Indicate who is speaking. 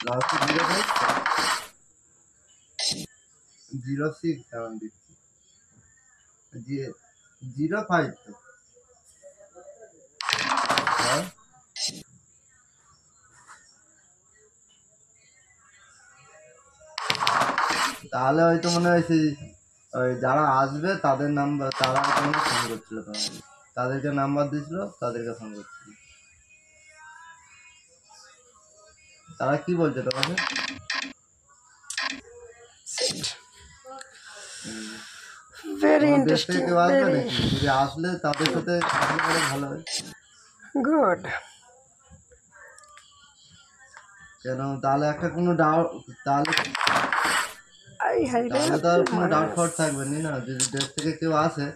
Speaker 1: Last 06 seven দিচ্ছি 05 তো হ্যাঁ তাহলে হয়তো মনে হয় সেই ওই যারা আসবে তাদের নাম্বার তারা ফোন করছিল তোমাকে তাদেরকে নাম্বার দিয়েছিল তাদেরকে ফোন করছিল তারা কি বলছে তোমাকে
Speaker 2: very
Speaker 1: তোমার দেশ থেকে
Speaker 2: interesting,
Speaker 1: কেউ আসবে
Speaker 2: very
Speaker 1: নাকি যদি আসলে তাদের সাথে আসলে পরে ভালো হয়
Speaker 2: good.
Speaker 1: কেন তাহলে একটা কোনো ডাউট তাহলে
Speaker 2: I
Speaker 1: তাহলে
Speaker 2: have
Speaker 1: তো আর
Speaker 2: to
Speaker 1: কোনো ডাউট ফাউট
Speaker 2: minus.
Speaker 1: থাকবে না যদি দেশ থেকে কেউ আসে